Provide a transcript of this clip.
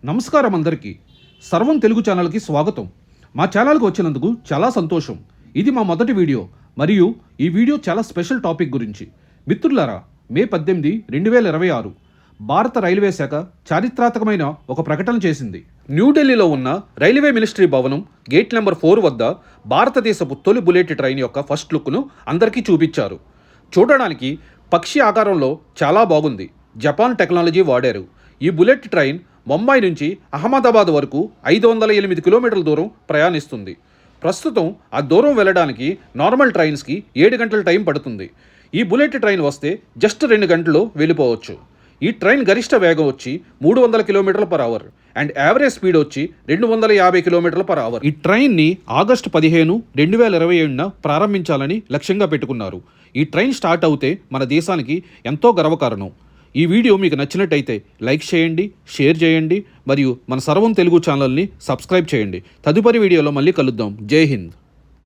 నమస్కారం అందరికీ. సర్వం తెలుగు ఛానల్కి స్వాగతం. మా ఛానల్కి వచ్చినందుకు చాలా సంతోషం. ఇది మా మొదటి వీడియో మరియు ఈ వీడియో చాలా స్పెషల్ టాపిక్ గురించి. మిత్రులారా, మే 18, 2026 భారత రైల్వే శాఖ చారిత్రాత్మకమైన ఒక ప్రకటన చేసింది. న్యూఢిల్లీలో ఉన్న రైల్వే మినిస్ట్రీ భవనం గేట్ నెంబర్ 4 వద్ద భారతదేశపు తొలి బుల్లెట్ ట్రైన్ యొక్క ఫస్ట్ లుక్ను అందరికీ చూపించారు. చూడడానికి పక్షి ఆకారంలో చాలా బాగుంది. జపాన్ టెక్నాలజీ వాడారు. ఈ బుల్లెట్ ట్రైన్ ముంబై నుంచి అహ్మదాబాద్ వరకు 508 కిలోమీటర్ల దూరం ప్రయాణిస్తుంది. ప్రస్తుతం ఆ దూరం వెళ్ళడానికి నార్మల్ ట్రైన్స్కి 7 గంటల టైం పడుతుంది. ఈ బుల్లెట్ ట్రైన్ వస్తే జస్ట్ 2 గంటల్లో వెళ్ళిపోవచ్చు. ఈ ట్రైన్ గరిష్ట వేగం వచ్చి 300 km/h అండ్ యావరేజ్ స్పీడ్ వచ్చి 250 km/h. ఈ ట్రైన్ని ఆగస్టు 15, 2027న ప్రారంభించాలని లక్ష్యంగా పెట్టుకున్నారు. ఈ ట్రైన్ స్టార్ట్ అవుతే మన దేశానికి ఎంతో గర్వకారణం. ఈ వీడియో మీకు నచ్చినట్టయితే లైక్ చేయండి, షేర్ చేయండి మరియు మన సర్వం తెలుగు ఛానల్ని సబ్స్క్రైబ్ చేయండి. తదుపరి వీడియోలో మళ్ళీ కలుద్దాం. జై హింద్.